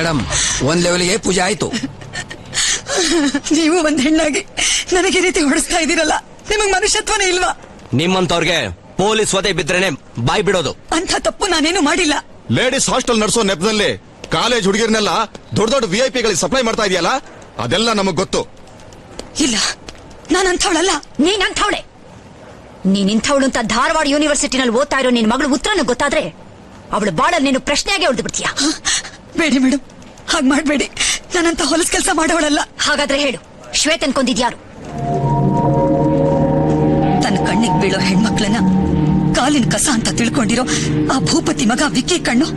Madam, ಒಂದ್ ಲೆವೆಲ್ಗೆ ಪೂಜೆ ಆಯ್ತು. ನೀವು ಒಂದ್ ಹೆಣ್ಣಾಗಿ ನನಗೆ ಈ ರೀತಿ ಹೊಡಿಸ್ತಾ ಇದ್ದೀರಲ್ಲ, ನಿಮಗ್ ಮನುಷ್ಯತ್ವನೇ ಇಲ್ವಾ? ನಿಮ್ಮಂತವ್ರಿಗೆ ಪೊಲೀಸ್ ವಧೆ ಬಿದ್ರೇನೆ ಬಾಯ್ ಬಿಡೋದು. ಅಂತ ತಪ್ಪು ನಾನೇನು ಮಾಡಿಲ್ಲ. ಲೇಡೀಸ್ ಹಾಸ್ಟೆಲ್ ನಡೆಸೋ ನೆಪದಲ್ಲಿ ಕಾಲೇಜ್ ಹುಡುಗಿರ್ನೆಲ್ಲ ದೊಡ್ಡ ದೊಡ್ಡ VIP ಗಳಿಗೆ ಸಪ್ಲೈ ಮಾಡ್ತಾ ಇದೆಯಲ್ಲ, ಅದೆಲ್ಲ ನಮಗ್ ಗೊತ್ತು. ಇಲ್ಲ, ನಾನಂಥವಳಲ್ಲ. ನೀನಂಥವಳೆ. ನೀನಿಂಥವಳು ಅಂತ ಧಾರವಾಡ ಯೂನಿವರ್ಸಿಟಿನಲ್ಲಿ ಓದ್ತಾ ಇರೋ ನಿನ್ ಮಗಳು ಉತ್ತರನು ಗೊತ್ತಾದ್ರೆ ಅವಳು ಬಾಳಲ್ಲಿ ನೀನು ಪ್ರಶ್ನೆಯಾಗೆ ಉಳಿದು ಬಿಡ್ತೀಯ. ಬೇಡಿ ಮೇಡಮ್, ಹಾಗ್ ಮಾಡ್ಬೇಡಿ. ನಾನಂತ ಹೊಲಸ್ ಕೆಲಸ ಮಾಡೋಳಲ್ಲ. ಹಾಗಾದ್ರೆ ಹೇಳು, ಶ್ವೇತನ್ ಕೊಂದಿದ್ಯಾರು? ತನ್ನ ಕಣ್ಣಿಗೆ ಬೀಳೋ ಹೆಣ್ಮಕ್ಳನ್ನ ಕಾಲಿನ ಕಸ ಅಂತ ತಿಳ್ಕೊಂಡಿರೋ ಆ ಭೂಪತಿ ಮಗ ವಿಕ್ಕಿ ಕಣ್ಣು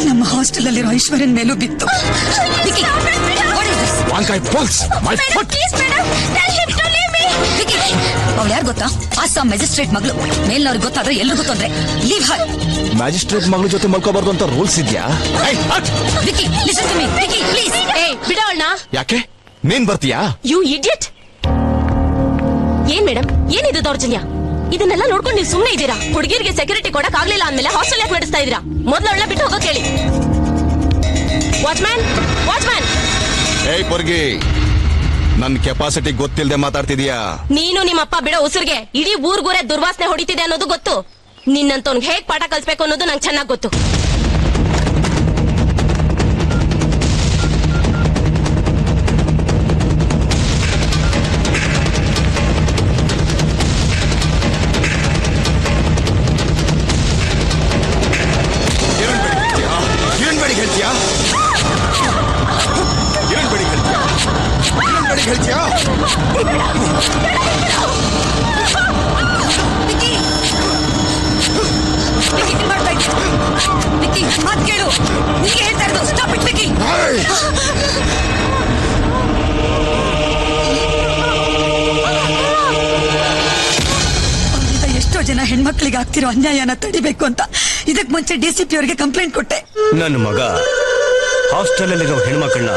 ನಮ್ಮ ಹಾಸ್ಟೆಲ್ ಅಲ್ಲಿರೋ ಐಶ್ವರ್ಯನ್ ಮೇಲೂ ಬಿತ್ತು. ಅವಳು ಯಾರು ಗೊತ್ತಾ? ಆಸಾಂ ಮ್ಯಾಜಿಸ್ಟ್ರೇಟ್ ಮಗಳು. ಮೇಲ್ನವ್ರಿಗೆ ಗೊತ್ತಾದ್ರೆ ಎಲ್ರಿಗೂ ತೊಂದ್ರೆ. ಲೀವ್ ಹರ್. ಮ್ಯಾಜಿಸ್ಟ್ರೇಟ್ ಮಗಳ ಜೊತೆ ಮಲ್ಕೋಬಾರ್ದು ಅಂತ ರೂಲ್ಸ್ ಇದೆಯಾ? Vicky, listen to me. Vicky, please. ಬಿಡವಳ್ನ. ಯಾಕೆ ನೀನ್ ಬರ್ತೀಯಾ? You idiot. ಏನ್ ಮೇಡಮ್, ಏನಿದು ದೌರ್ಜನ್ಯ? ಇದನ್ನೆಲ್ಲ ನೋಡ್ಕೊಂಡು ನೀವು ಸುಮ್ನೆ ಇದ್ದೀರಾ? ಹುಡುಗಿರಿಗೆ ಸೆಕ್ಯೂರಿಟಿ ಕೊಡಕ್ ಆಗ್ಲಿಲ್ಲ ಅಂದ್ಮೇಲೆ ಹಾಸ್ಟೆಲ್ ಯಾಕೆ ನಡೆಸ್ತಾ ಇದೀರಾ? ಮೊದಲು ಅವಳನ್ನ ಬಿಟ್ಟು ಹೋಗೋಕ್ ಹೇಳಿ. Watchman, watchman. ಏಯ್ ಪೊರ್ಗಿ, ನನ್ ಕೆಪಾಸಿಟಿ ಗೊತ್ತಿಲ್ದೆ ಮಾತಾಡ್ತಿದೀಯಾ? ನೀನು ನಿಮ್ಮಪ್ಪ ಬಿಡೋ ಉಸಿರಿಗೆ ಇಡೀ ಊರ್ಗೂರೇ ದುರ್ವಾಸನೆ ಹೊಡಿತಿದೆ ಅನ್ನೋದು ಗೊತ್ತು. ನಿನ್ನಂತವ್ನಿಗೆ ಹೇಗ್ ಪಾಠ ಕಲಿಸ್ಬೇಕು ಅನ್ನೋದು ನಂಗೆ ಚೆನ್ನಾಗ್ ಗೊತ್ತು. ಹೇಳ್ತೀಯಾ? ಮಾತ್ ಕೇಳು. ನಿಮಗೆ ಹೇಳ್ತಾ ಇರೋದು ಸ್ಟಾಪ್ ಇಟ್ ವಿಕ್ಕಿ. ಎಷ್ಟೋ ಜನ ಹೆಣ್ಮಕ್ಳಿಗೆ ಆಗ್ತಿರೋ ಅನ್ಯಾಯನ ತಡಿಬೇಕು ಅಂತ ಇದಕ್ ಮುಂಚೆ DCP ಅವರಿಗೆ ಕಂಪ್ಲೇಂಟ್ ಕೊಟ್ಟೆ. ನನ್ನ ಮಗ ಹಾಸ್ಟೆಲ್ ಅಲ್ಲಿರೋ ಹೆಣ್ಮಕ್ಳನ್ನ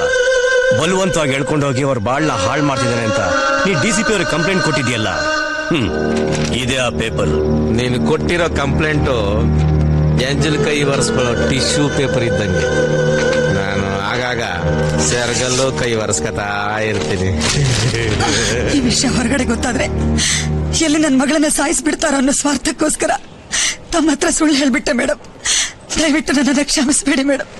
ಬಲವಂತವಾಗಿ ಎಳ್ಕೊಂಡೋಗಿ ಅವ್ರ ಬಾಳ್ನ ಹಾಳು ಮಾಡ್ತಿದ್ದಾನೆ ಅಂತ ನೀ DCP ಅವ್ರಿಗೆ ಕಂಪ್ಲೇಂಟ್ ಕೊಟ್ಟಿದ್ಯಲ್ಲ. ಇದೇ ಆ ಪೇಪರ್. ನೀನು ಕೊಟ್ಟಿರೋ ಕಂಪ್ಲೇಂಟು ಎಂಜಲ್ ಕೈ ಒರೆಸ್ಕೊಳ್ಳೋ ಟಿಶ್ಯೂ ಪೇಪರ್ ಇದ್ದಂಗೆ. ನಾನು ಆಗಾಗ ಸೆರಗಲ್ಲೂ ಕೈ ಒರೆಸ್ಕೊತಾ ಇರ್ತೀನಿ. ಈ ವಿಷಯ ಹೊರಗಡೆ ಗೊತ್ತಾದ್ರೆ ಎಲ್ಲಿ ನನ್ನ ಮಗಳನ್ನ ಸಾಯಿಸ್ಬಿಡ್ತಾರೋ ಅನ್ನೋ ಸ್ವಾರ್ಥಕ್ಕೋಸ್ಕರ ತಮ್ಮ ಹತ್ರ ಸುಳ್ಳು ಹೇಳ್ಬಿಟ್ಟೆ ಮೇಡಮ್. ದಯವಿಟ್ಟು ನನ್ನನ್ನು ಕ್ಷಮಿಸ್ಬೇಡಿ ಮೇಡಮ್.